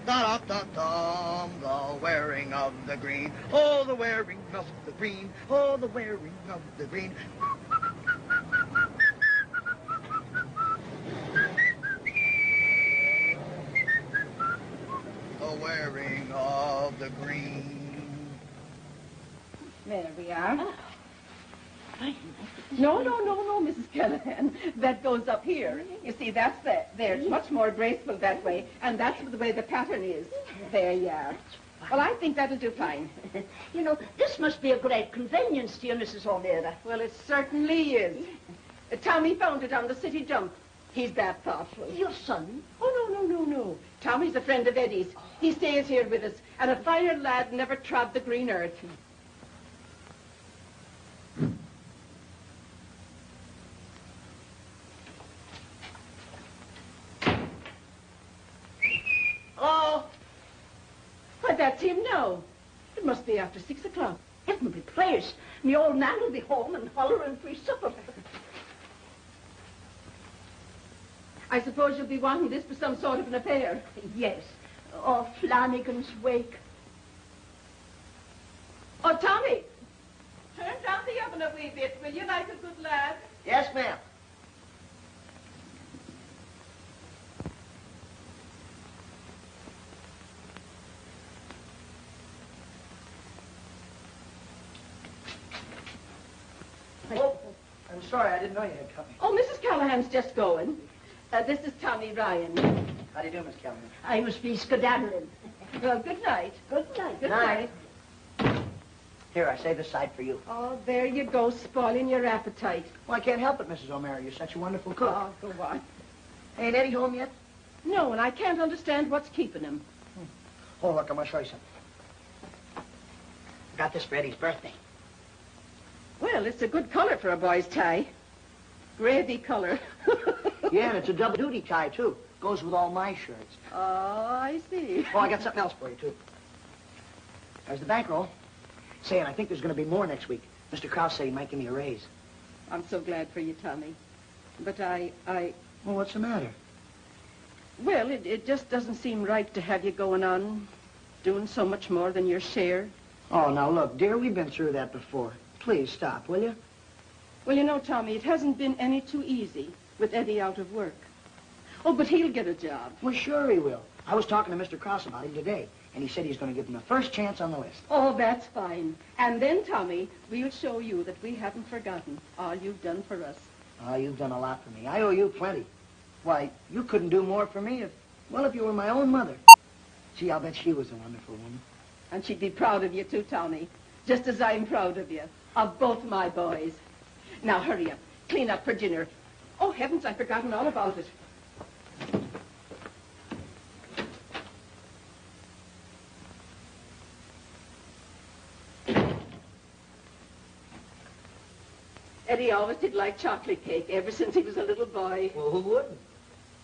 da da dum, the wearing of the green. Oh, the wearing of the green. Oh, the wearing of the green. The wearing of the green. There we are. No, Mrs. Callahan. That goes up here. You see, that's there. It's much more graceful that way, and that's the way the pattern is. There you are. Well, I think that'll do fine. You know, this must be a great convenience to you, Mrs. O'Meara. Well, it certainly is. Tommy found it on the city dump. He's that thoughtful. Your son? Oh, no. Tommy's a friend of Eddie's. He stays here with us, and a finer lad never trod the green earth. Oh. Why'd that seem now? It must be after 6 o'clock. Heaven be praised. Me old man will be home and hollering for his supper. I suppose you'll be wanting this for some sort of an affair. Yes. Or Flanagan's wake. Oh, Tommy! Turn down the oven a wee bit, will you, like a good lad? Yes, ma'am. Oh, I'm sorry, I didn't know you had company. Oh, Mrs. Callahan's just going. This is Tommy Ryan. How do you do, Miss Callahan? I must be skedaddling. Well, good night. Good night. Good night. Here, I saved a side for you. Oh, there you go, spoiling your appetite. Well, I can't help it, Mrs. O'Meara. You're such a wonderful cook. Oh, go on. Ain't Eddie home yet? No, and I can't understand what's keeping him. Oh, look, I'm going to show you something. I got this for Eddie's birthday. Well, it's a good color for a boy's tie. Gravy color. Yeah, and it's a double-duty tie, too. Goes with all my shirts. Oh, I see. Oh, I got something else for you, too. There's the bankroll. Saying I think there's going to be more next week. Mr. Krause said he might give me a raise. I'm so glad for you, Tommy. But I... Well, what's the matter? Well, it just doesn't seem right to have you going on doing so much more than your share. Oh, now, look, dear, we've been through that before. Please stop, will you? Well, you know, Tommy, it hasn't been any too easy with Eddie out of work. Oh, but he'll get a job. Well, sure he will. I was talking to Mr. Krause about him today, and he said he's going to give him the first chance on the list. Oh, that's fine. And then, Tommy, we'll show you that we haven't forgotten all you've done for us. Oh, you've done a lot for me. I owe you plenty. Why, you couldn't do more for me if you were my own mother. Gee, I'll bet she was a wonderful woman. And she'd be proud of you, too, Tommy. Just as I'm proud of you. Of both my boys. Now, hurry up. Clean up for dinner. Oh, heavens, I've forgotten all about it. Eddie always did like chocolate cake ever since he was a little boy. Well, who wouldn't?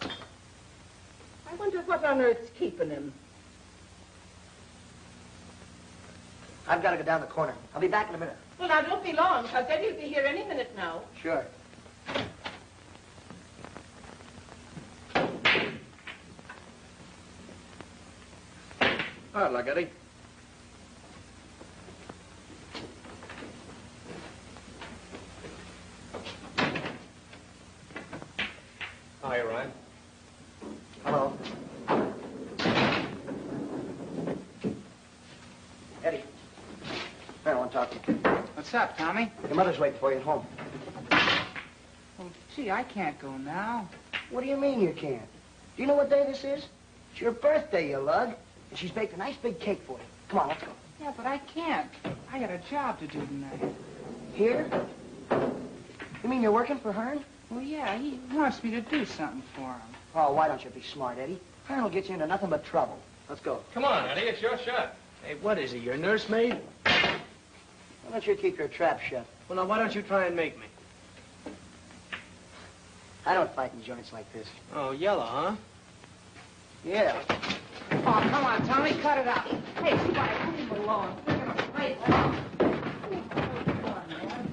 I wonder what on earth's keeping him. I've got to go down the corner. I'll be back in a minute. Well, now, don't be long, because Eddie'll be here any minute now. Sure. Hi, luck, Eddie. Hi, Ryan. Hello. Eddie. I want to talk to you. What's up, Tommy? Your mother's waiting for you at home. Well, gee, I can't go now. What do you mean you can't? Do you know what day this is? It's your birthday, you lug. And she's baked a nice big cake for you. Come on, let's go. Yeah, but I can't. I got a job to do tonight. Here? You mean you're working for Hearn? Well, yeah, he wants me to do something for him. Oh, why don't you be smart, Eddie? Hearn will get you into nothing but trouble. Let's go. Come on, Eddie, it's your shot. Hey, what is he, your nursemaid? Why don't you keep your trap shut? Well, now, why don't you try and make me? I don't fight in joints like this. Oh, yellow, huh? Yeah. Oh, come on, Tommy, cut it out. Hey, Spike, leave him alone. We're gonna fight. Come on, man.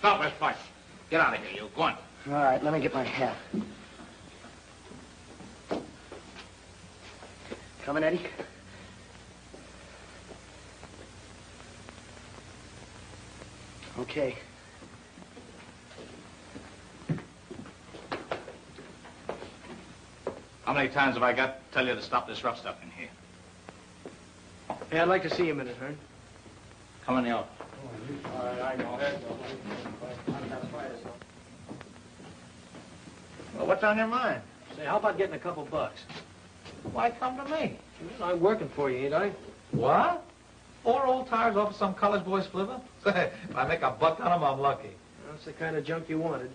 Stop this fight. Get out of here, you. Go on. All right, let me get my hat. Coming, Eddie? Okay. How many times have I got to tell you to stop this rough stuff in here? Hey, I'd like to see you a minute, Hearn. Come in the office. All right, I know. Well, what's on your mind? Say, how about getting a couple bucks? Why come to me? I'm working for you, ain't I? What? 4 old tires off of some college boy's flivver? Say, if I make a buck on them, I'm lucky. That's the kind of junk you wanted.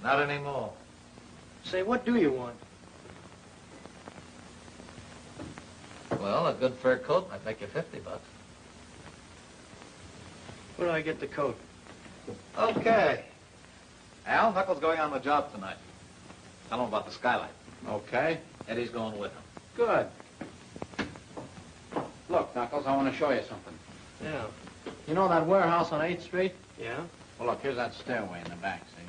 Not anymore. Say, what do you want? Well, a good fur coat might make you 50 bucks. Where do I get the coat? Okay. Al, Knuckles going on the job tonight. Tell him about the skylight. Okay. Eddie's going with him. Good. Look, Knuckles, I want to show you something. Yeah. You know that warehouse on 8th Street? Yeah? Well, look, here's that stairway in the back, see?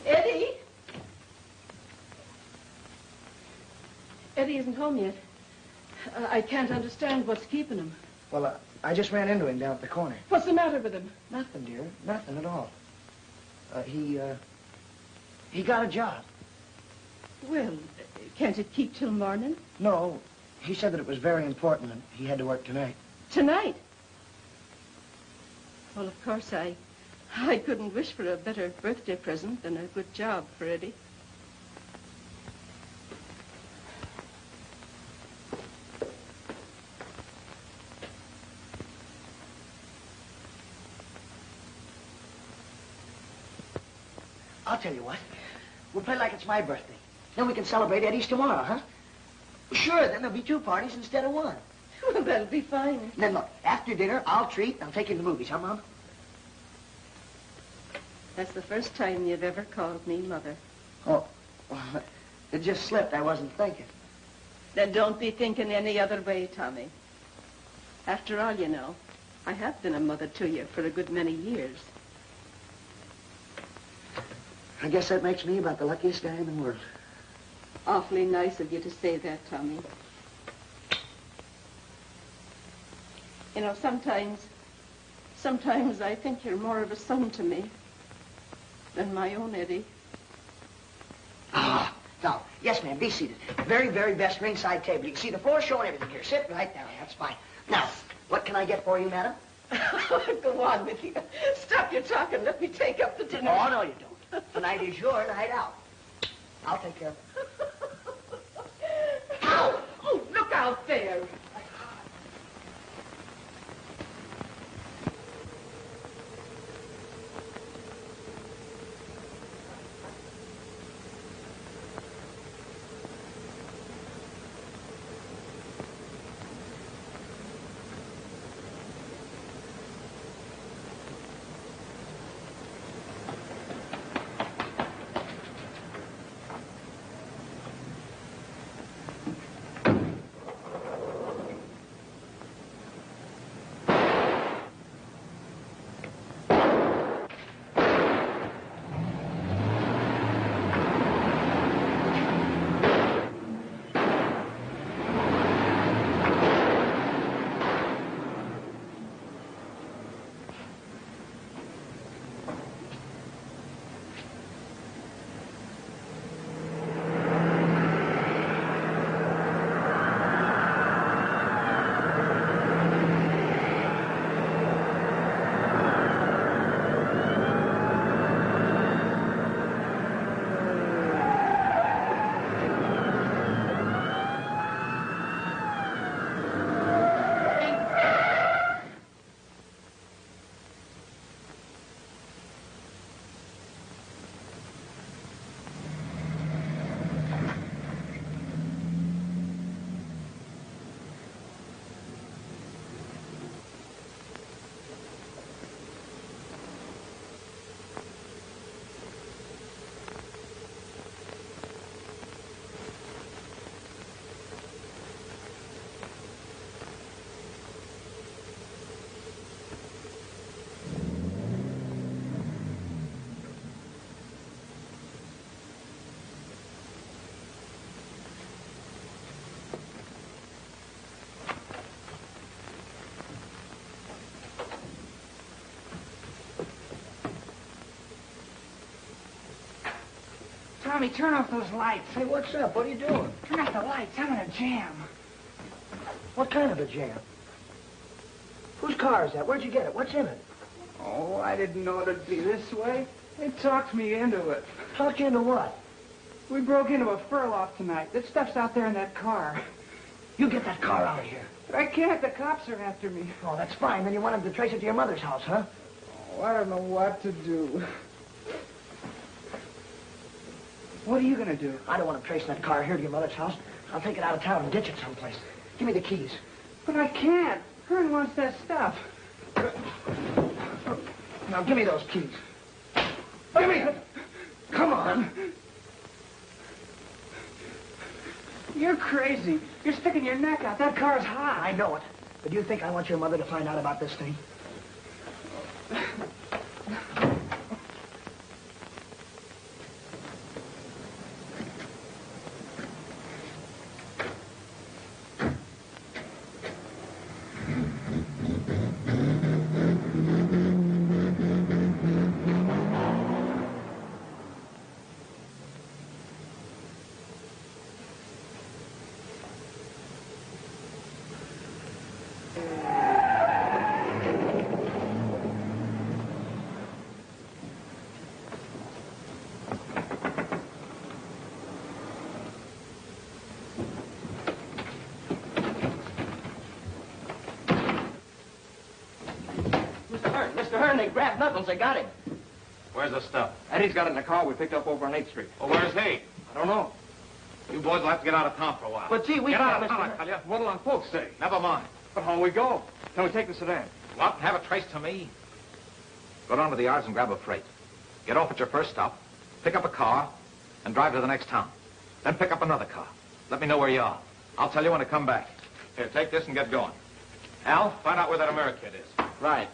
Eddie? Eddie isn't home yet. I can't understand what's keeping him. Well, I just ran into him down at the corner. What's the matter with him? Nothing, dear. Nothing at all. He got a job. Well, can't it keep till morning? No, he said that it was very important and he had to work tonight. Tonight? Well, of course, I couldn't wish for a better birthday present than a good job for Eddie. I'll tell you what. We'll play like it's my birthday. Then we can celebrate Eddie's tomorrow, huh? Sure, then there'll be 2 parties instead of 1. Well, that'll be fine. Then look, after dinner, I'll treat. I'll take you to the movies, huh, Mom? That's the first time you've ever called me Mother. Oh, it just slipped. I wasn't thinking. Then don't be thinking any other way, Tommy. After all, you know, I have been a mother to you for a good many years. I guess that makes me about the luckiest guy in the world. Awfully nice of you to say that, Tommy. You know, sometimes I think you're more of a son to me than my own Eddie. Ah, now, yes, ma'am, be seated. Very, very best ringside table. You can see the floor show and everything here. Sit right down. That's fine. Now, what can I get for you, madam? Go on with you. Stop your talking. Let me take up the dinner. Oh, no, you don't. Tonight is your night out. I'll take care of it. Ow! Oh, look out there. Tommy, turn off those lights. Hey, what's up? What are you doing? Turn off the lights. I'm in a jam. What kind of a jam? Whose car is that? Where'd you get it? What's in it? Oh, I didn't know it'd be this way. They talked me into it. Talked you into what? We broke into a fur loft tonight. That stuff's out there in that car. You get that car out of here. I can't. The cops are after me. Oh, that's fine. Then you want him to trace it to your mother's house, huh? Oh, I don't know what to do. What are you going to do? I don't want him tracing that car here to your mother's house. I'll take it out of town and ditch it someplace. Give me the keys. But I can't. Hearn wants that stuff. Now, give me those keys. Give me... Come on. You're crazy. You're sticking your neck out. That car's hot. I know it. But do you think I want your mother to find out about this thing? Mr. Hearn, they grabbed Knuckles. They got him. Where's the stuff? Eddie's got it in the car we picked up over on 8th Street. Well, where's he? I don't know. You boys will have to get out of town for a while. But, gee, we get can't, out of Mr. town, Hearn. I tell you. What'll our folks say? Never mind. But how we go? Can we take the sedan? Go out and have it traced to me. Go down to the yards and grab a freight. Get off at your first stop, pick up a car, and drive to the next town. Then pick up another car. Let me know where you are. I'll tell you when to come back. Here, take this and get going. Al, find out where that American is. Right.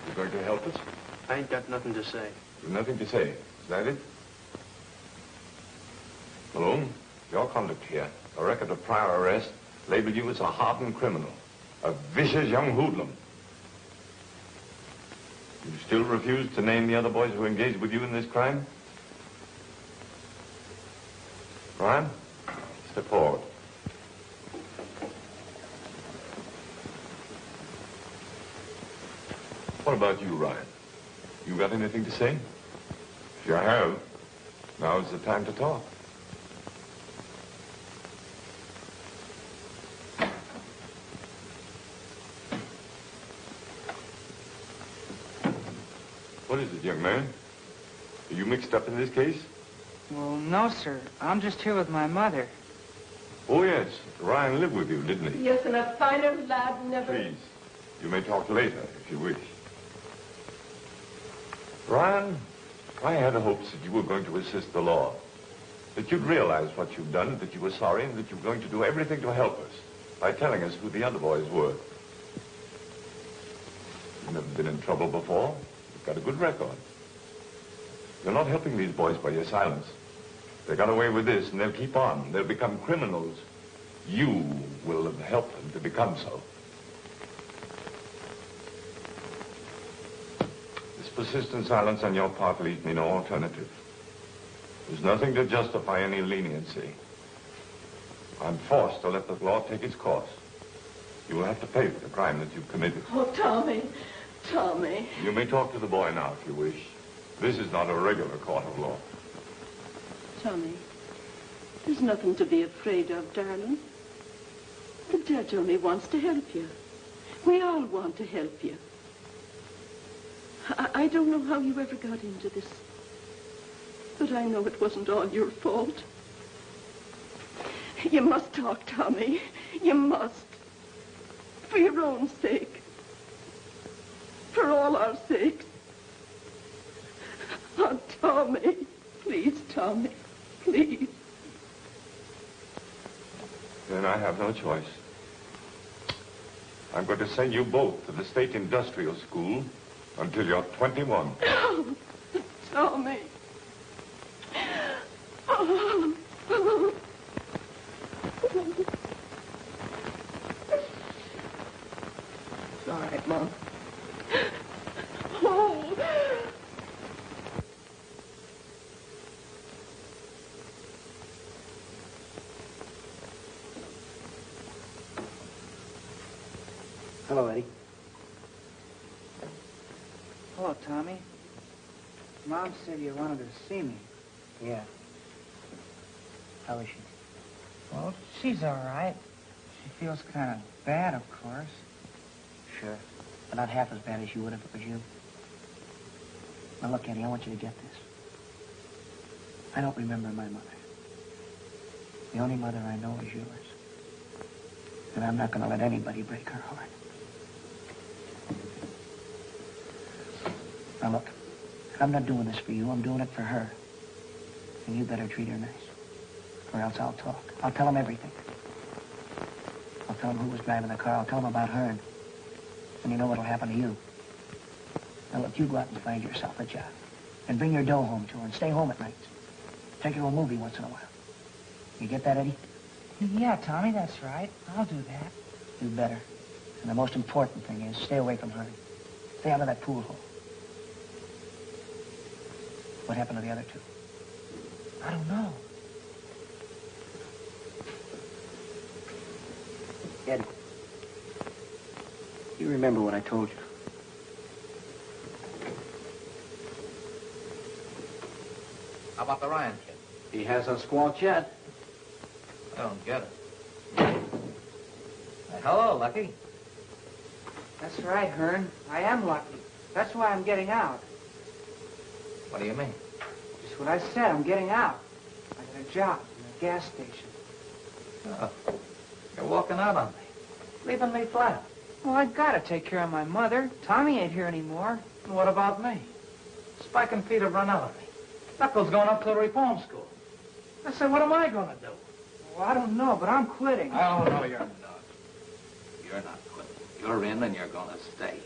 You going to help us? I ain't got nothing to say. You've nothing to say. Is that it? Malone, your conduct here, a record of prior arrest, label you as a hardened criminal, a vicious young hoodlum. You still refuse to name the other boys who engaged with you in this crime? Ryan, step forward. What about you, Ryan? You got anything to say? If you have, now's the time to talk. What is it, young man? Are you mixed up in this case? Well, no, sir. I'm just here with my mother. Oh, yes. Ryan lived with you, didn't he? Yes, and a finer lad never... Please, you may talk later if you wish. Ryan, I had hopes that you were going to assist the law. That you'd realize what you've done, that you were sorry, and that you were going to do everything to help us by telling us who the other boys were. You've never been in trouble before. You've got a good record. You're not helping these boys by your silence. They got away with this, and they'll keep on. They'll become criminals. You will have helped them to become so. This persistent silence on your part leaves me no alternative. There's nothing to justify any leniency. I'm forced to let the law take its course. You will have to pay for the crime that you've committed. Oh, Tommy. Tommy. You may talk to the boy now if you wish. This is not a regular court of law. Tommy, there's nothing to be afraid of, darling. The judge only wants to help you. We all want to help you. I don't know how you ever got into this, but I know it wasn't all your fault. You must talk, Tommy. You must. For your own sake. For all our sakes. Oh, Tommy. Please, Tommy. Please. Then I have no choice. I'm going to send you both to the State Industrial School until you're 21. Oh, Tommy. Oh. It's all right, Mom. Oh. Hello, Eddie. Hello, Tommy. Mom said you wanted to see me. Yeah. How is she? Well, she's all right. She feels kind of bad, of course. Sure. But not half as bad as you would if it was you. Now, look, Eddie, I want you to get this. I don't remember my mother. The only mother I know is yours. And I'm not going to let anybody break her heart. Now, look, I'm not doing this for you. I'm doing it for her. And you better treat her nice. Or else I'll talk. I'll tell them everything. I'll tell them who was driving the car. I'll tell them about her. And you know what'll happen to you. Now, look, you go out and find yourself a job. And bring your dough home to her and stay home at night. Take her to a movie once in a while. You get that, Eddie? Yeah, Tommy, that's right. I'll do that. You better. And the most important thing is stay away from her. Stay out of that pool hole. What happened to the other two? I don't know. Eddie, you remember what I told you? How about the Ryan kid? He hasn't squawked yet. I don't get it. Hello, Lucky. That's right, Hearn. I am lucky. That's why I'm getting out. What do you mean? Just what I said. I'm getting out. I got a job in a gas station. Oh, you're walking out on me. Leaving me flat. Well, I gotta take care of my mother. Tommy ain't here anymore. And what about me? Spike and Pete have run out of me. Knuckles going up to the reform school. I said, what am I going to do? Well, I don't know, but I'm quitting. Oh, no, you're not. You're not quitting. You're in and you're going to stay.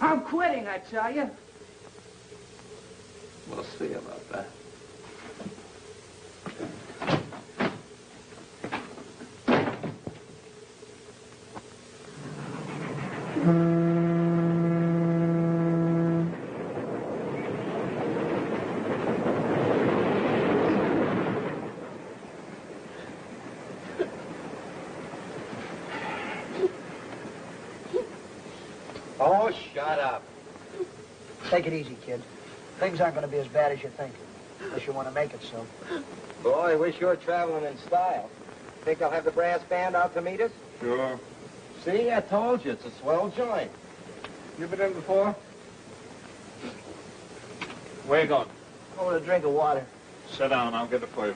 I'm quitting, I tell you. We'll see about that. Oh, shut up. Take it easy, kid. Things aren't going to be as bad as you think. Unless you want to make it so. Boy, I wish you were traveling in style. Think they'll have the brass band out to meet us? Sure. See, I told you, it's a swell joint. You been in before? Where you going? I want a drink of water. Sit down. I'll get it for you.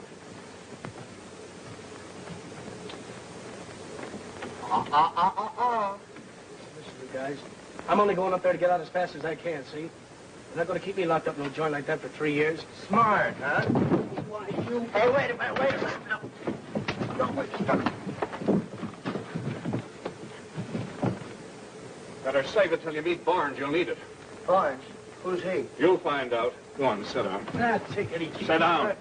Listen, you guys. I'm only going up there to get out as fast as I can, see? You're not going to keep me locked up in a joint like that for 3 years. Smart, huh? Why, you... Hey, wait a minute. No, wait. Better save it till you meet Barnes. You'll need it. Barnes? Who's he? You'll find out. Go on, sit down. Ah, take it easy. Sit down.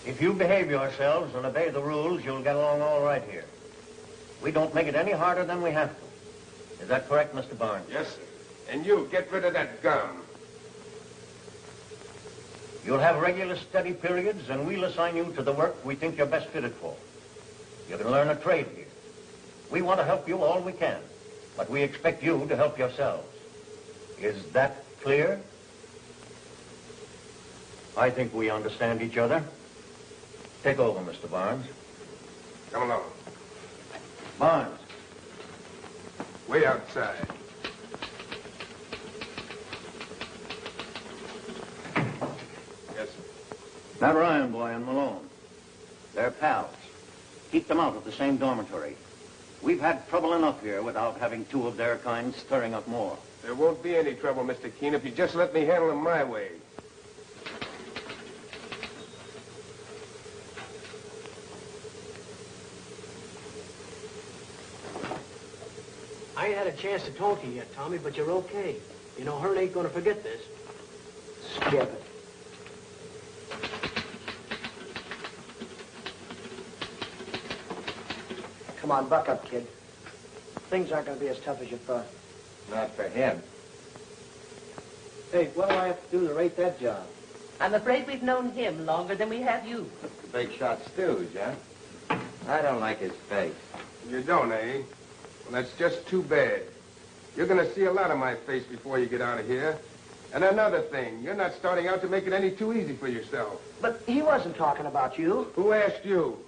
If you behave yourselves and obey the rules, you'll get along all right here. We don't make it any harder than we have to. Is that correct, Mr. Barnes? Yes, sir. And you, get rid of that gum. You'll have regular study periods, and we'll assign you to the work we think you're best fitted for. You can learn a trade here. We want to help you all we can, but we expect you to help yourselves. Is that clear? I think we understand each other. Take over, Mr. Barnes. Come along. Barnes. Way outside. Yes, sir. That Ryan boy and Malone. They're pals. Keep them out of the same dormitory. We've had trouble enough here without having two of their kind stirring up more. There won't be any trouble, Mr. Keene, if you just let me handle them my way. I ain't had a chance to talk to you yet, Tommy, but you're okay. You know, Hearn ain't going to forget this. Skip it. Come on, buck up, kid. Things aren't going to be as tough as you thought. Not for him. Hey, what do I have to do to rate that job? I'm afraid we've known him longer than we have you. Big shot stooge, huh? I don't like his face. You don't, eh? Well, that's just too bad. You're going to see a lot of my face before you get out of here. And another thing, you're not starting out to make it any too easy for yourself. But he wasn't talking about you. Who asked you?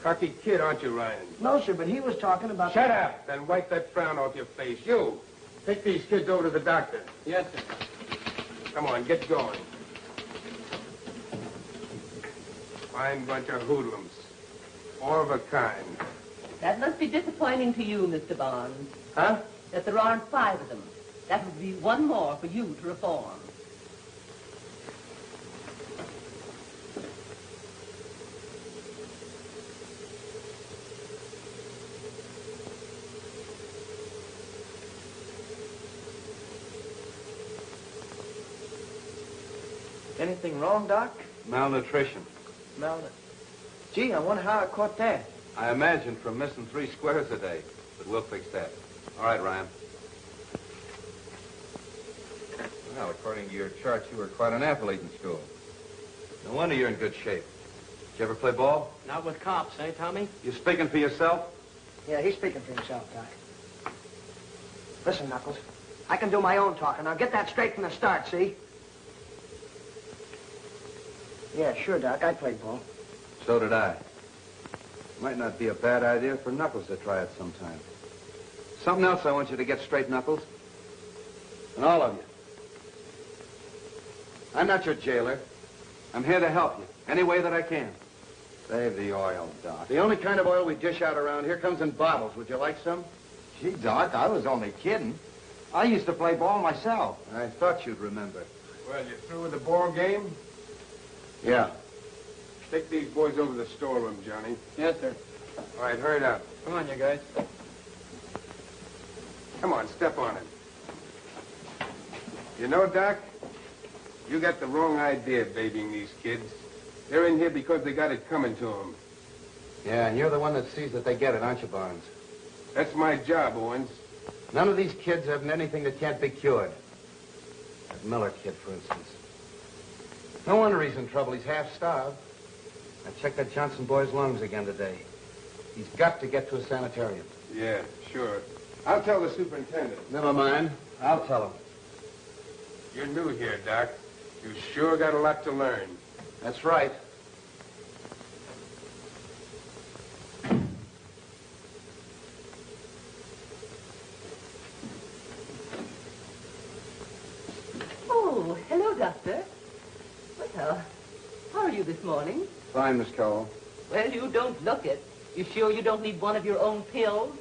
Cocky kid, aren't you, Ryan? No, sir, but he was talking about... Shut up! Then wipe that frown off your face. You, take these kids over to the doctor. Yes, sir. Come on, get going. Fine bunch of hoodlums. Four of a kind. That must be disappointing to you, Mr. Barnes. Huh? That there aren't 5 of them. That would be one more for you to reform. Anything wrong, Doc? Malnutrition. Gee, I wonder how I caught that. I imagine from missing 3 squares a day, but we'll fix that. All right, Ryan. Well, according to your charts, you were quite an athlete in school. No wonder you're in good shape. Did you ever play ball? Not with cops, eh, Tommy? You speaking for yourself? Yeah, he's speaking for himself, Doc. Listen, Knuckles, I can do my own talking. Now get that straight from the start, see? Yeah, sure, Doc. I played ball. So did I. Might not be a bad idea for Knuckles to try it sometime. Something else I want you to get straight, Knuckles. And all of you. I'm not your jailer. I'm here to help you, any way that I can. Save the oil, Doc. The only kind of oil we dish out around here comes in bottles. Would you like some? Gee, Doc, I was only kidding. I used to play ball myself. I thought you'd remember. Well, you through with the ball game? Yeah. Take these boys over to the storeroom, Johnny. Yes, sir. All right, hurry it up. Come on, you guys. Come on, step on it. You know, Doc, you got the wrong idea babying these kids. They're in here because they got it coming to them. Yeah, and you're the one that sees that they get it, aren't you, Barnes? That's my job, Owens. None of these kids have anything that can't be cured. That Miller kid, for instance. No wonder he's in trouble. He's half-starved. I checked that Johnson boy's lungs again today. He's got to get to a sanitarium. Yeah, sure. I'll tell the superintendent. Never mind. I'll tell him. You're new here, Doc. You sure got a lot to learn. That's right. Oh, hello, Doctor. Well, how are you this morning? Fine, Miss Cowell. Well, you don't look it. You sure you don't need one of your own pills?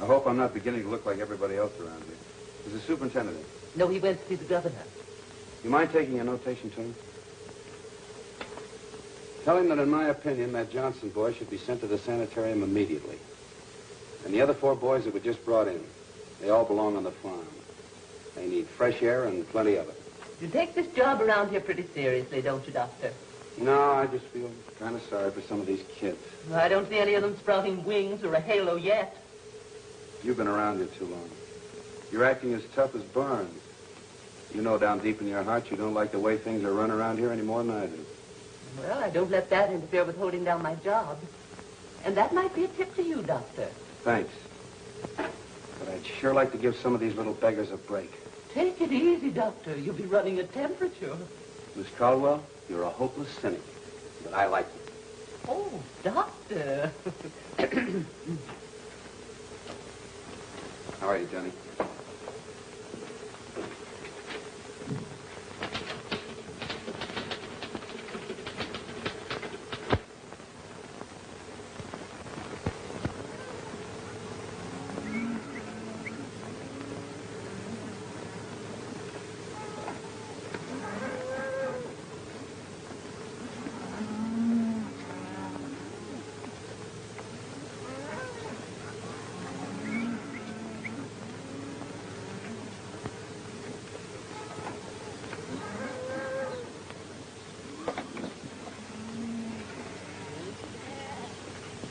I hope I'm not beginning to look like everybody else around here. Is the superintendent in? No, he went to see the governor. You mind taking a notation to him? Tell him that, in my opinion, that Johnson boy should be sent to the sanitarium immediately. And the other 4 boys that were just brought in, they all belong on the farm. They need fresh air and plenty of it. You take this job around here pretty seriously, don't you, Doctor? No, I just feel kind of sorry for some of these kids. I don't see any of them sprouting wings or a halo yet. You've been around here too long. You're acting as tough as Barnes. You know down deep in your heart you don't like the way things are run around here any more than I do. Well, I don't let that interfere with holding down my job. And that might be a tip to you, Doctor. Thanks. But I'd sure like to give some of these little beggars a break. Take it easy, Doctor. You'll be running a temperature. Miss Caldwell, you're a hopeless cynic. But I like you. Oh, Doctor. How are you, Johnny?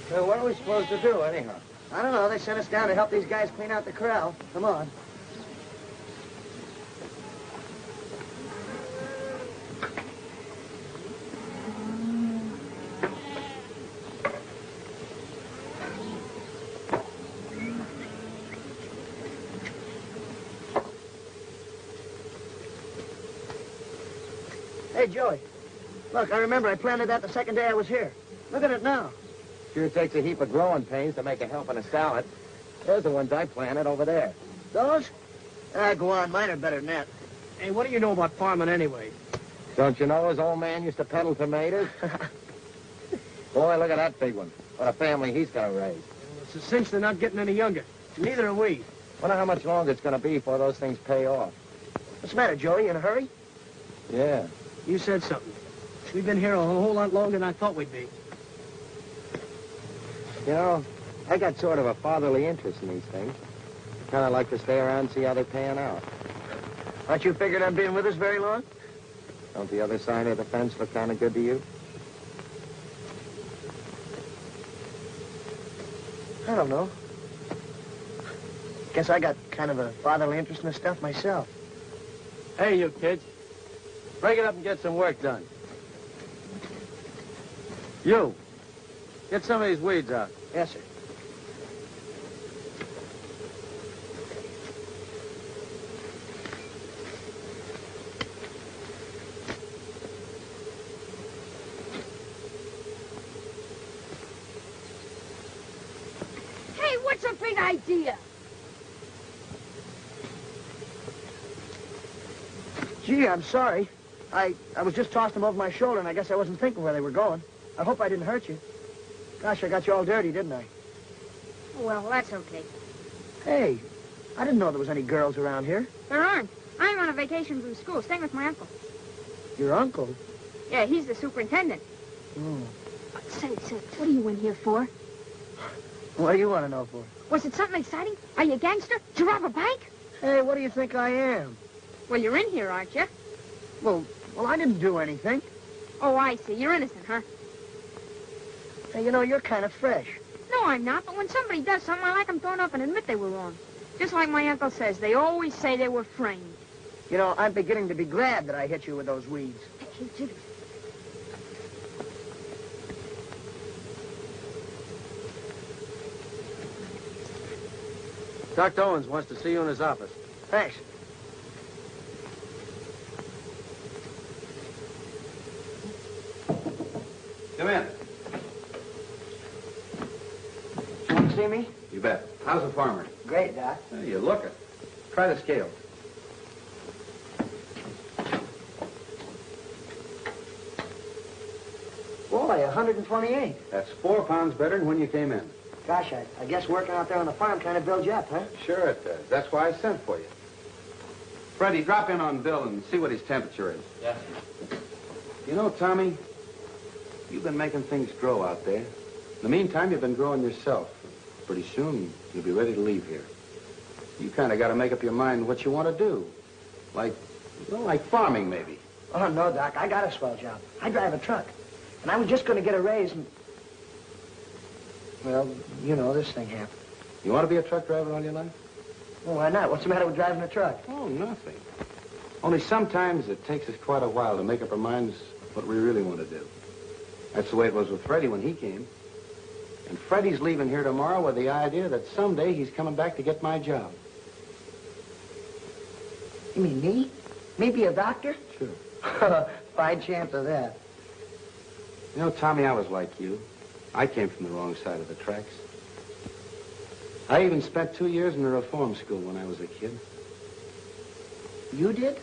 So what are we supposed to do, anyhow? I don't know. They sent us down to help these guys clean out the corral. Come on. Hey, Joey. Look, I remember I planted that the second day I was here. Look at it now. Sure takes a heap of growing pains to make a helping of salad. Those are the ones I planted over there. Those? Ah, go on. Mine are better than that. Hey, what do you know about farming anyway? Don't you know his old man used to peddle tomatoes? Boy, look at that big one. What a family he's gonna raise. Well, it's a cinch they're not getting any younger. Neither are we. Wonder how much longer it's gonna be before those things pay off. What's the matter, Joey? You in a hurry? Yeah. You said something. We've been here a whole lot longer than I thought we'd be. You know, I got sort of a fatherly interest in these things. Kind of like to stay around and see how they pan out. Aren't you figuring on being with us very long? Don't the other side of the fence look kind of good to you? I don't know. Guess I got kind of a fatherly interest in this stuff myself. Hey, you kids. Break it up and get some work done. You. Get some of these weeds out. Yes, sir. Hey, what's a big idea? Gee, I'm sorry. I was just tossing them over my shoulder, and I guess I wasn't thinking where they were going. I hope I didn't hurt you. Gosh, I got you all dirty, didn't I? Well, that's okay. Hey, I didn't know there was any girls around here. There aren't. I'm on a vacation from school, staying with my uncle. Your uncle? Yeah, he's the superintendent. Say, what are you in here for? What do you want to know for? Was it something exciting? Are you a gangster? To rob a bank? Hey, what do you think I am? Well, you're in here, aren't you? Well, I didn't do anything. Oh, I see. You're innocent, huh? Hey, you know, you're kind of fresh. No, I'm not, but when somebody does something, I like them thrown up and admit they were wrong. Just like my uncle says, they always say they were framed. You know, I'm beginning to be glad that I hit you with those weeds. Hey, Jimmy. Dr. Owens wants to see you in his office. Thanks. Come in. You want to see me? You bet. How's the farmer? Great, Doc. Well, you look it. Try the scale. Boy, 128. That's 4 pounds better than when you came in. Gosh, I guess working out there on the farm kind of builds you up, huh? Sure it does. That's why I sent for you. Freddie, drop in on Bill and see what his temperature is. Yes. You know, Tommy, you've been making things grow out there. In the meantime, you've been growing yourself. Pretty soon, you'll be ready to leave here. You kind of got to make up your mind what you want to do. Like, well, like farming, maybe. Oh, no, Doc. I got a swell job. I drive a truck. And I was just going to get a raise and... Well, you know, this thing happened. You want to be a truck driver all your life? Well, why not? What's the matter with driving a truck? Oh, nothing. Only sometimes it takes us quite a while to make up our minds what we really want to do. That's the way it was with Freddie when he came. And Freddie's leaving here tomorrow with the idea that someday he's coming back to get my job. You mean me? Me be a doctor? Sure. Fine chance of that. You know, Tommy, I was like you. I came from the wrong side of the tracks. I even spent 2 years in a reform school when I was a kid. You did?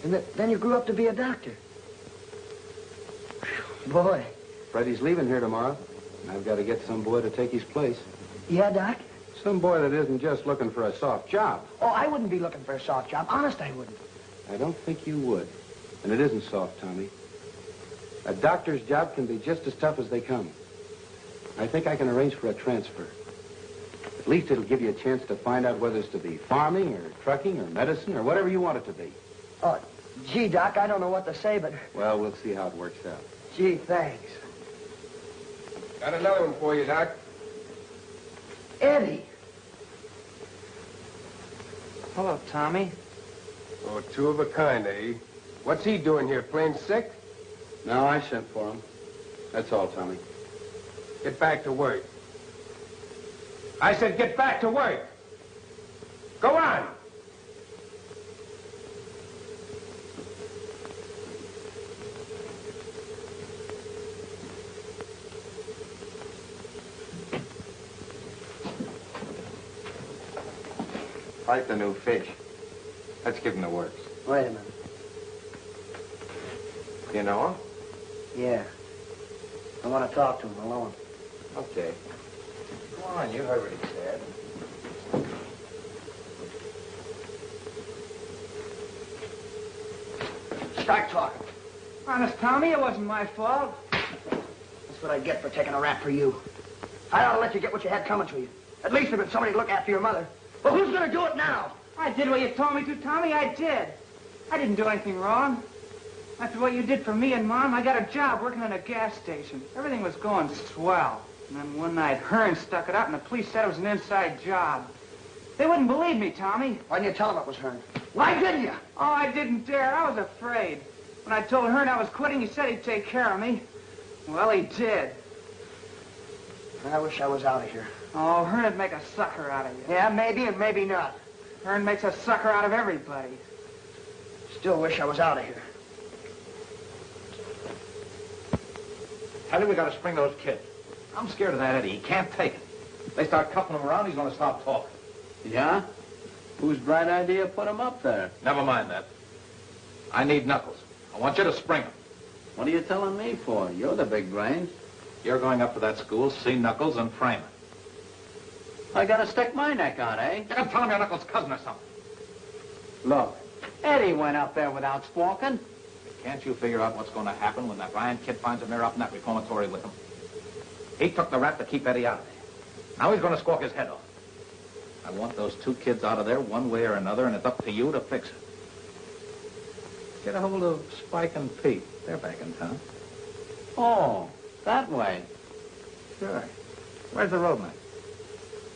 And then you grew up to be a doctor. Boy. Freddie's leaving here tomorrow, and I've got to get some boy to take his place. Yeah, Doc? Some boy that isn't just looking for a soft job. Oh, I wouldn't be looking for a soft job. Honest, I wouldn't. I don't think you would. And it isn't soft, Tommy. A doctor's job can be just as tough as they come. I think I can arrange for a transfer. At least it'll give you a chance to find out whether it's to be farming or trucking or medicine or whatever you want it to be. Oh, gee, Doc, I don't know what to say, but... Well, we'll see how it works out. Gee, thanks. Got another one for you, Doc. Eddie. Hello, Tommy. Oh, two of a kind, eh? What's he doing here, plain sick? No, I sent for him. That's all, Tommy. Get back to work. I said get back to work. Go on. Like the new fish. Let's give him the works. Wait a minute. You know him? Yeah. I want to talk to him alone. Okay. Go on, you heard what he said. Start talking. Honest, Tommy, it wasn't my fault. That's what I get for taking a rap for you. I ought to let you get what you had coming to you. At least if it's somebody to look after your mother. But who's going to do it now? I did what you told me to, Tommy. I did. I didn't do anything wrong. After what you did for me and Mom, I got a job working in a gas station. Everything was going swell. And then one night, Hearn stuck it up, and the police said it was an inside job. They wouldn't believe me, Tommy. Why didn't you tell them it was Hearn? Why didn't you? Oh, I didn't dare. I was afraid. When I told Hearn I was quitting, he said he'd take care of me. Well, he did. I wish I was out of here. Oh, Hearn'd make a sucker out of you. Yeah, maybe and maybe not. Hearn makes a sucker out of everybody. Still wish I was out of here. Tell you we gotta spring those kids. I'm scared of that Eddie. He can't take it. They start coupling him around, he's gonna stop talking. Yeah? Whose bright idea put him up there? Never mind that. I need Knuckles. I want you to spring him. What are you telling me for? You're the big brains. You're going up to that school, see Knuckles, and frame him. I gotta stick my neck out, eh? You're gonna tell him you're Knuckles' cousin or something. Look, Eddie went up there without squawking. Can't you figure out what's going to happen when that Ryan kid finds him there up in that reformatory with him? He took the rap to keep Eddie out of there. Now he's going to squawk his head off. I want those two kids out of there one way or another, and it's up to you to fix it. Get a hold of Spike and Pete. They're back in town. Oh, that way. Sure. Where's the road map?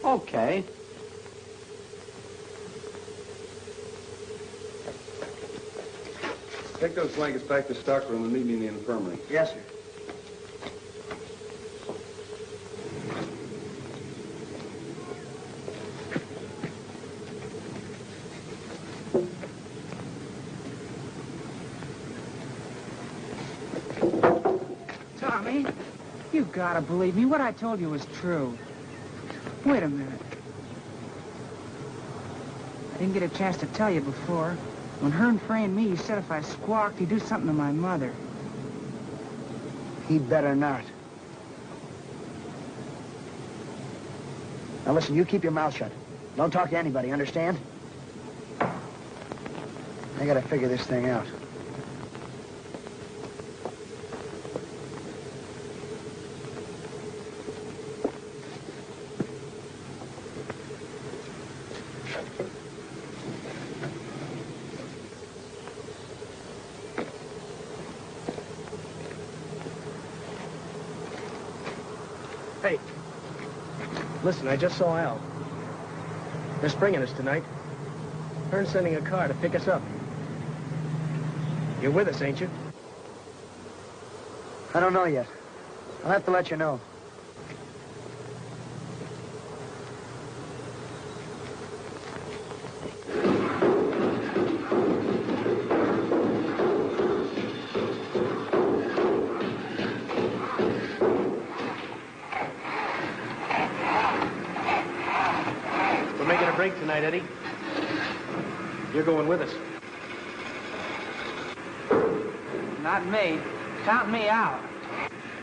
Okay. Take those blankets back to stockroom and meet me in the infirmary. Yes, sir. Tommy, you gotta believe me. What I told you was true. Wait a minute. I didn't get a chance to tell you before. When Hearn framed me, he said if I squawked, he'd do something to my mother. He'd better not. Now listen, you keep your mouth shut. Don't talk to anybody, understand? I gotta figure this thing out. Hey, listen, I just saw Al. They're springing us tonight. Hearn's sending a car to pick us up. You're with us, ain't you? I don't know yet. I'll have to let you know. We're making a break tonight, Eddie. You're going with us. Not me. Count me out.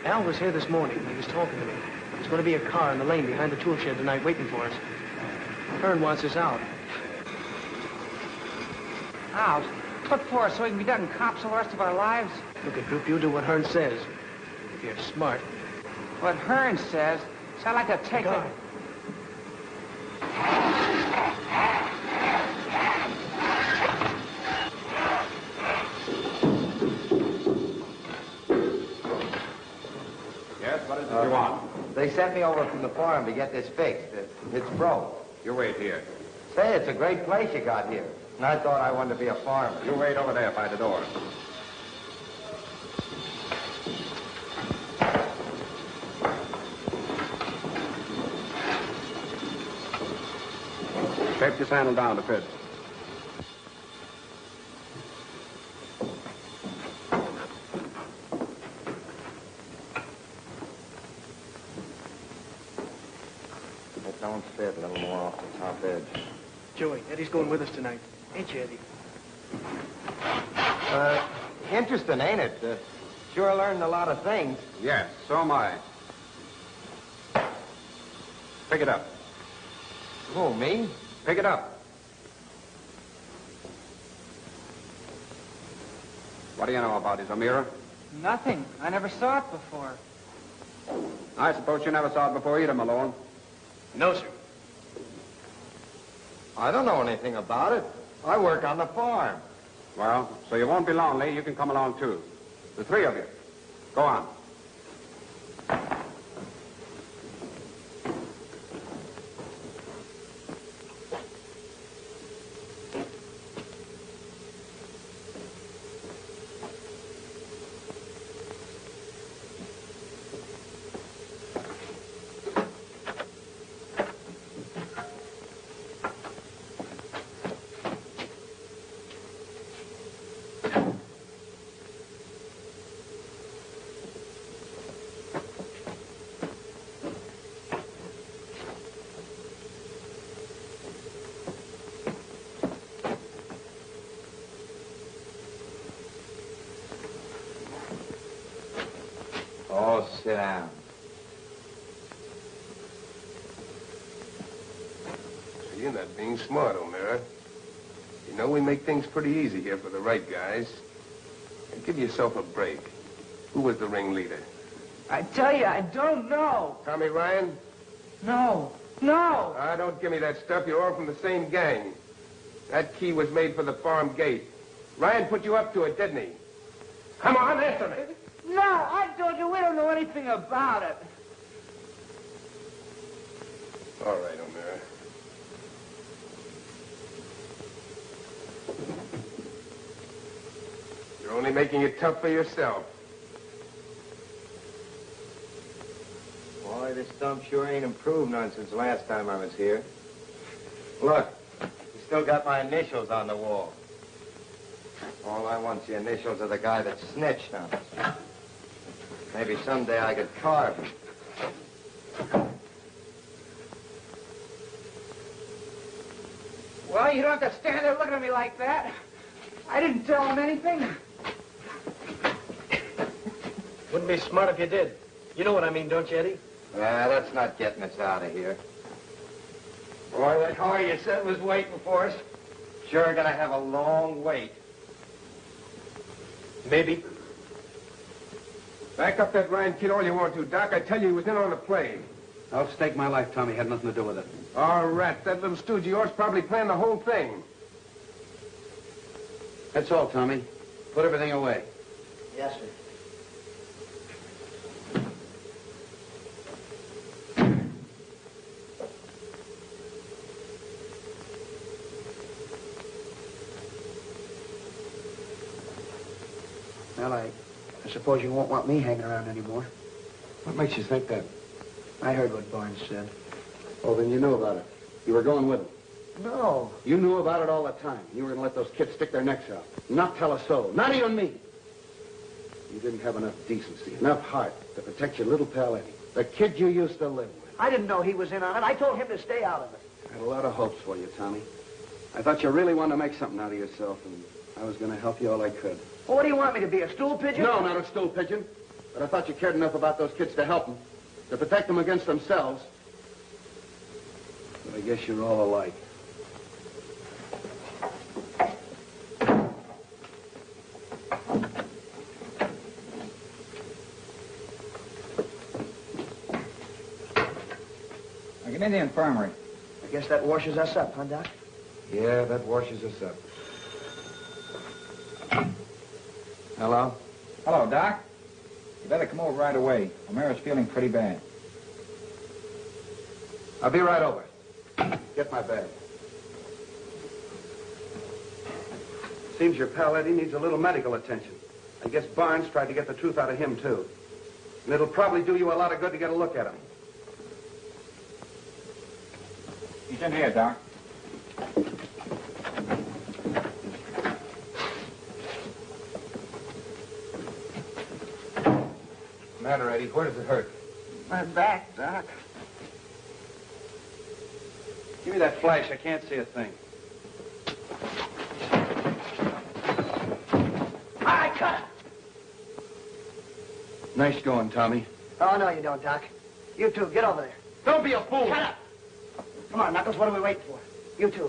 Al was here this morning. He was talking to me. There's going to be a car in the lane behind the tool shed tonight waiting for us. Hearn wants us out. Out? What for? So we can be done cops all the rest of our lives? Look, at Group, you do what Hearn says. If you're smart. What Hearn says, so I'd like to take it. Yes, what is it you want? They sent me over from the farm to get this fixed. It's broke. You wait here. Say, it's a great place you got here. And I thought I wanted to be a farmer. You wait over there by the door. Tape this handle down to fit. It don't fit a little more off the top edge. Joey, Eddie's going with us tonight. Ain't you, Eddie? Interesting, ain't it? Sure learned a lot of things. Yes, so am I. Pick it up. Who, me? Pick it up. What do you know about his mirror? Nothing. I never saw it before. I suppose you never saw it before either, Malone. No, sir. I don't know anything about it. I work on the farm. Well, so you won't be lonely. You can come along, too. The three of you. Go on. Oh, sit down. So you're not being smart, O'Meara. You know we make things pretty easy here for the right guys. Give yourself a break. Who was the ringleader? I tell you, I don't know. Tommy Ryan? No. No! Don't give me that stuff. You're all from the same gang. That key was made for the farm gate. Ryan put you up to it, didn't he? Come on, answer me. No, I told you we don't know anything about it. All right, O'Meara. You're only making it tough for yourself. Boy, this dump sure ain't improved none since last time I was here. Look, you still got my initials on the wall. All I want's the initials of the guy that snitched on us. Maybe someday I could carve him. Well, you don't have to stand there looking at me like that. I didn't tell him anything. Wouldn't be smart if you did. You know what I mean, don't you, Eddie? Yeah, that's not getting us out of here. Boy, that car you said was waiting for us. Sure gonna have a long wait. Maybe. Back up that Ryan kid all you want to, Doc. I tell you, he was in on the play. I'll stake my life Tommy had nothing to do with it. All right, that little stooge of yours probably planned the whole thing. That's all, Tommy. Put everything away. Yes, sir. Well, I suppose you won't want me hanging around anymore. What makes you think that? I heard what Barnes said. Oh, then you knew about it. You were going with him. No. You knew about it all the time. You were going to let those kids stick their necks out. Not tell a soul. Not even me. You didn't have enough decency, enough heart to protect your little pal Eddie, the kid you used to live with. I didn't know he was in on it. I told him to stay out of it. I had a lot of hopes for you, Tommy. I thought you really wanted to make something out of yourself, and I was going to help you all I could. Well, what do you want me to be, a stool pigeon? No, not a stool pigeon. But I thought you cared enough about those kids to help them, to protect them against themselves. But I guess you're all alike. Get in the infirmary. I guess that washes us up, huh, Doc? Yeah, that washes us up. Hello? Hello, Doc. You better come over right away. O'Meara's feeling pretty bad. I'll be right over. Get my bag. Seems your pal Eddie needs a little medical attention. I guess Barnes tried to get the truth out of him, too. And it'll probably do you a lot of good to get a look at him. He's in here, Doc. What's the matter, Eddie? Where does it hurt? My back, Doc. Give me that flash. I can't see a thing. I cut it. Nice going, Tommy. Oh, no, you don't, Doc. You two, get over there. Don't be a fool. Shut up. Come on, Knuckles, what are we waiting for? You two.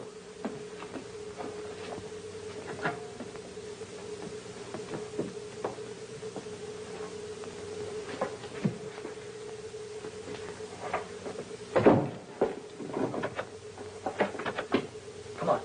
Come on.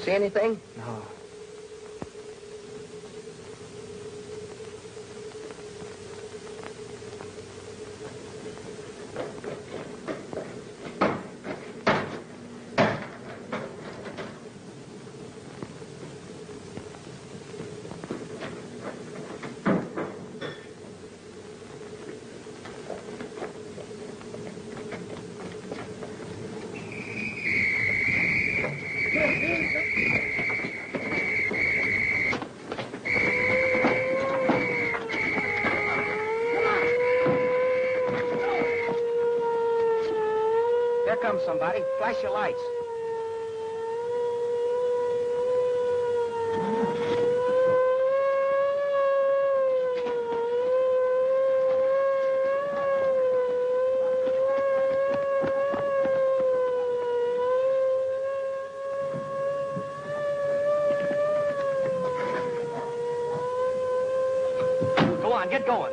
See anything? No. Here comes somebody. Flash your lights. Go on, get going.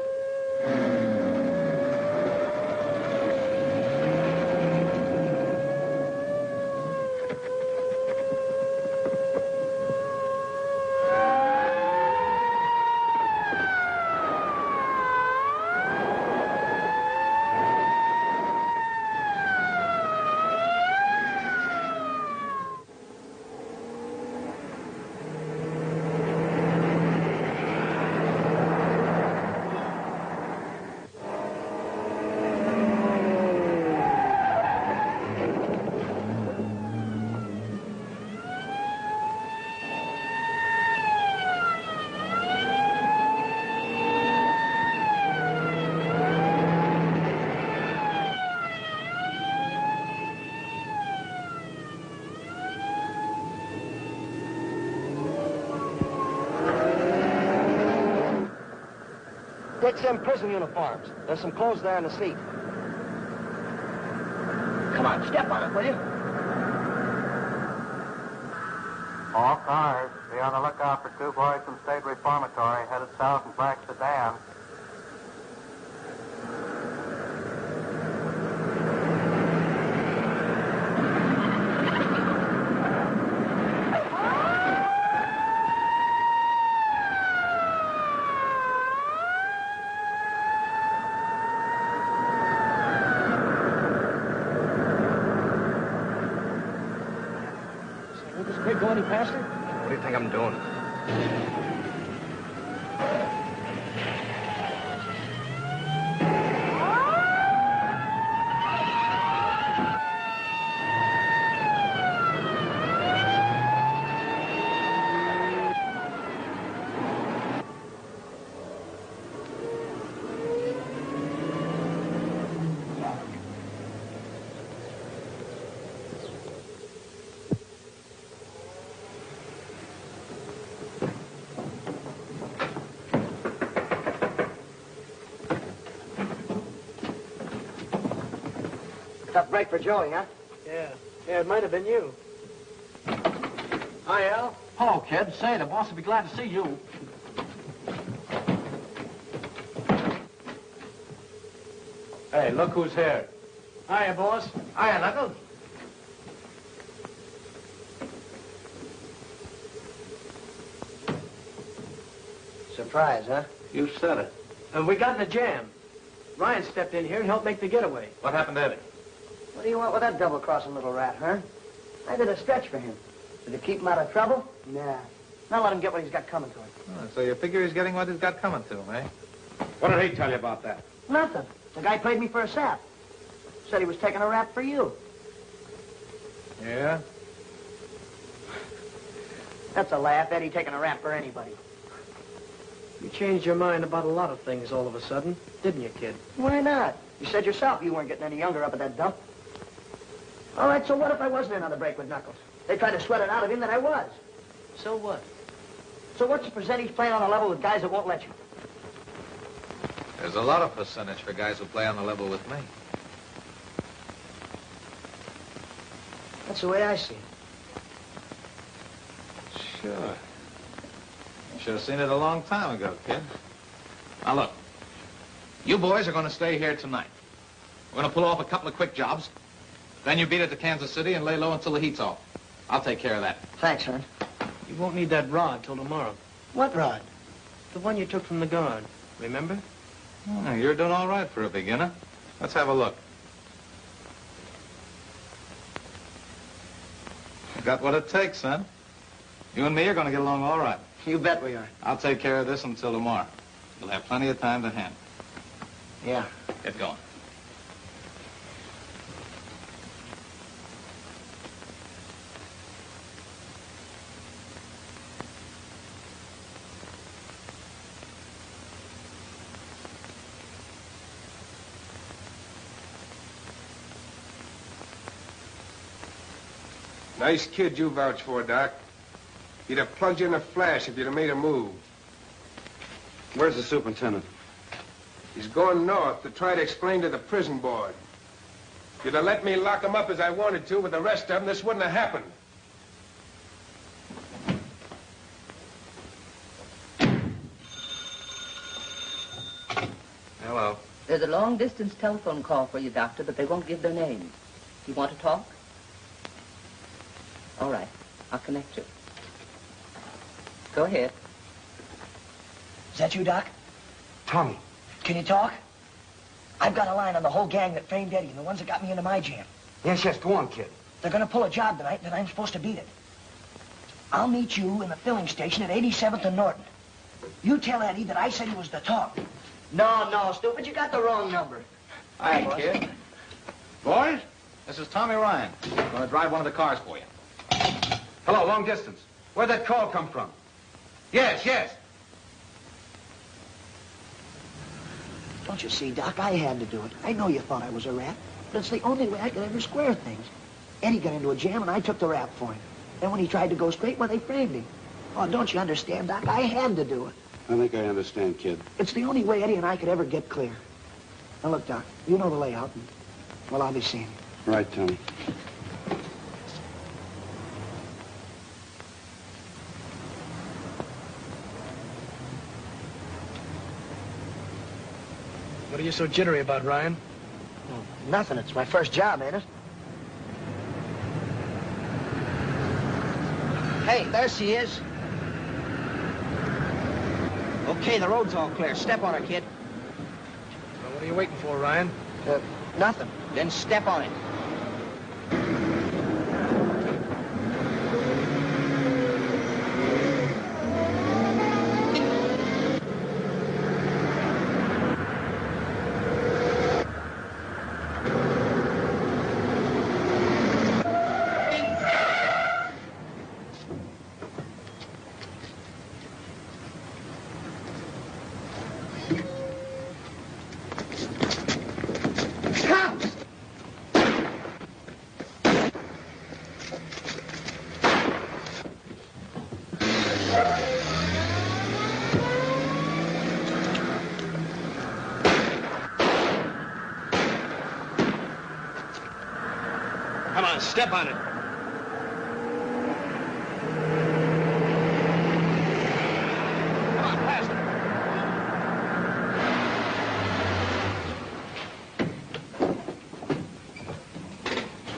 Take some prison uniforms. There's some clothes there in the seat. Come on, step on it, will you? All cars, be on the lookout for 2 boys from State Reformatory headed south and back to Dan. Will this kid go any faster? What do you think I'm doing? Tough break for Joey, huh? Yeah, it might have been you. Hi, Al. Hello, kid. Say, the boss will be glad to see you. Hey, look who's here. Hiya, boss. Hiya, Knuckles. Surprise, huh? You said it. And we got in a jam. Ryan stepped in here and helped make the getaway. What happened to Eddie? What do you want with that double-crossing little rat, huh? I did a stretch for him. Did it keep him out of trouble? Nah. Now let him get what he's got coming to him. Oh, so you figure he's getting what he's got coming to him, eh? What did he tell you about that? Nothing. The guy played me for a sap. Said he was taking a rap for you. Yeah? That's a laugh, Eddie taking a rap for anybody. You changed your mind about a lot of things all of a sudden, didn't you, kid? Why not? You said yourself you weren't getting any younger up at that dump. All right, so what if I wasn't in on the break with Knuckles? They tried to sweat it out of him that I was. So what? So what's the percentage playing on a level with guys that won't let you? There's a lot of percentage for guys who play on the level with me. That's the way I see it. Sure. Should have seen it a long time ago, kid. Now, look. You boys are going to stay here tonight. We're going to pull off a couple of quick jobs. Then you beat it to Kansas City and lay low until the heat's off. I'll take care of that. Thanks, son. You won't need that rod till tomorrow. What rod? The one you took from the guard. Remember? Oh, you're doing all right for a beginner. Let's have a look. Got what it takes, son. You and me are going to get along all right. You bet we are. I'll take care of this until tomorrow. You'll have plenty of time to handle. Yeah. Get going. Nice kid you vouch for, Doc. He'd have plunged you in a flash if you'd have made a move. Where's the superintendent? He's going north to try to explain to the prison board. If you'd have let me lock him up as I wanted to with the rest of them, this wouldn't have happened. Hello. There's a long-distance telephone call for you, Doctor, but they won't give their name. You want to talk? All right. I'll connect you. Go ahead. Is that you, Doc? Tommy. Can you talk? I've got a line on the whole gang that framed Eddie and the ones that got me into my jam. Yes, go on, kid. They're gonna pull a job tonight, and I'm supposed to beat it. I'll meet you in the filling station at 87th and Norton. You tell Eddie that I said he was the talk. No, stupid, you got the wrong number. Hi, kid. Boys, this is Tommy Ryan. I'm going to drive one of the cars for you. Hello, long distance. Where'd that call come from? Yes. Don't you see, Doc, I had to do it. I know you thought I was a rat, but it's the only way I could ever square things. Eddie got into a jam, and I took the rap for him. Then when he tried to go straight, well, they framed him. Oh, don't you understand, Doc? I had to do it. I think I understand, kid. It's the only way Eddie and I could ever get clear. Now, look, Doc, you know the layout, and, well, I'll be seeing you. Right, Tommy. What are you so jittery about, Ryan? Nothing. It's my first job, ain't it? Hey, there she is. Okay, the road's all clear. Step on her, kid. Well, what are you waiting for, Ryan? Nothing. Then step on it. Come on, step on it. Come on, faster.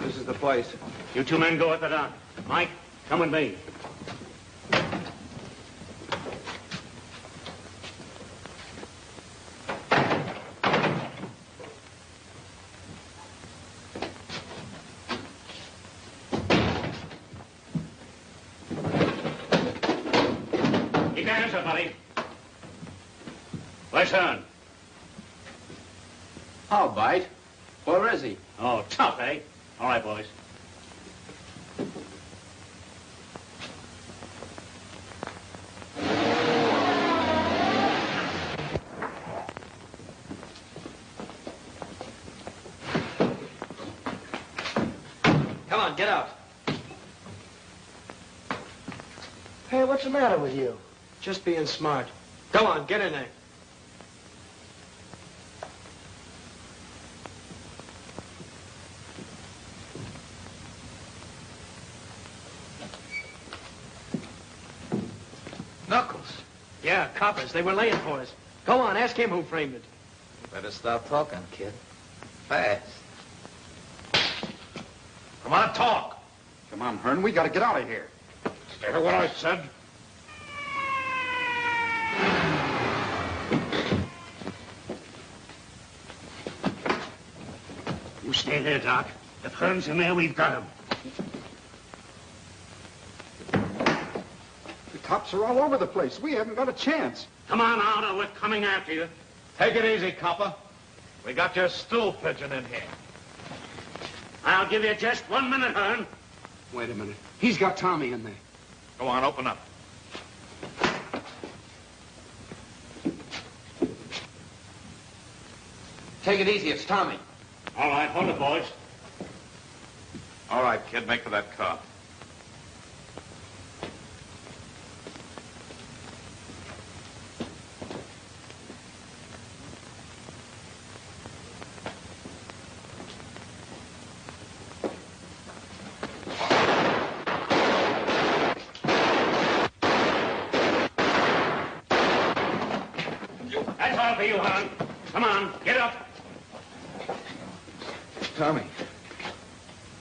This is the place. You two men go at the dock. Mike, come with me. Keep your hands up, buddy. Listen. I'll bite. Where is he? Oh, tough, eh? All right, boys. Come on, get out. Hey, what's the matter with you? Just being smart. Go on, get in there. Knuckles. Yeah, coppers. They were laying for us. Go on, ask him who framed it. Better stop talking, kid. Fast. Come on, talk. Come on, Hearn, we gotta get out of here. You hear what I said? You stay there, Doc. If Hearn's in there, we've got him. The cops are all over the place. We haven't got a chance. Come on out, or we're coming after you. Take it easy, copper. We got your stool pigeon in here. I'll give you just 1 minute, Hearn. Wait a minute. He's got Tommy in there. Go on, open up. Take it easy. It's Tommy. All right, hold it, boys. All right, kid, make for that car. Hey, you, hon. Come on, get up. Tommy.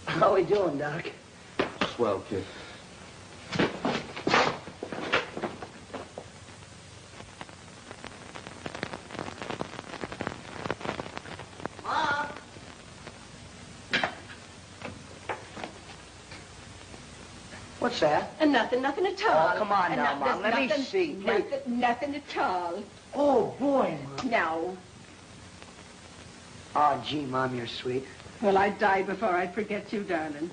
How we doing, Doc? Swell, kid. Mom! What's that? Nothing at all. Oh, come on And now, Mom. there's Let me nothing- see, please. Nothing at all. Oh, boy, Mom. No. Oh, gee, Mom, you're sweet. Well, I'd die before I'd forget you, darling.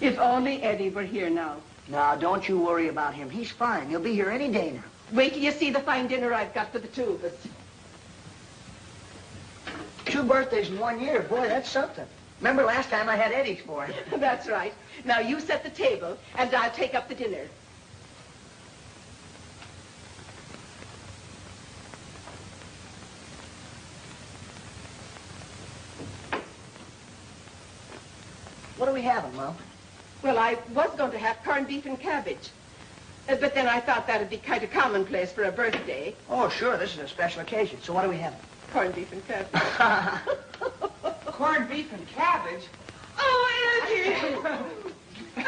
If only Eddie were here now. Now, don't you worry about him. He's fine. He'll be here any day now. Wait till you see the fine dinner I've got for the two of us. 2 birthdays in 1 year. Boy, that's something. Remember last time I had Eddie's for him? That's right. Now you set the table, and I'll take up the dinner. What are we having, Mom? Well, I was going to have corned beef and cabbage. But then I thought that'd be kind of commonplace for a birthday. Oh, sure. This is a special occasion. So what are we having? Corned beef and cabbage. Corned beef and cabbage? Oh, Eddie!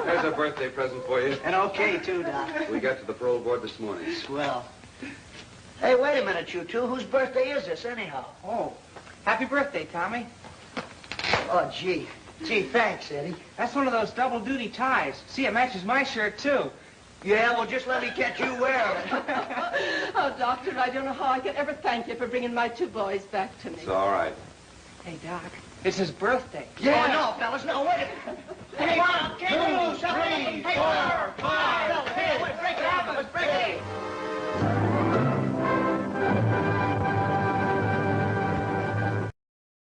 There's a birthday present for you. And okay, too, Doc. We got to the parole board this morning. Swell. Hey, wait a minute, you two. Whose birthday is this, anyhow? Oh, happy birthday, Tommy. Oh, gee. Gee, thanks, Eddie. That's one of those double-duty ties. See, it matches my shirt, too. Yeah, well, just let me catch you wearing it. Oh, Doctor, I don't know how I could ever thank you for bringing my 2 boys back to me. It's all right. Hey, Doc, it's his birthday. Yeah. Oh, no, fellas, no, wait a minute. Hey, 1, 2, 3, 4, 5. Hey, break it up. Let's break it.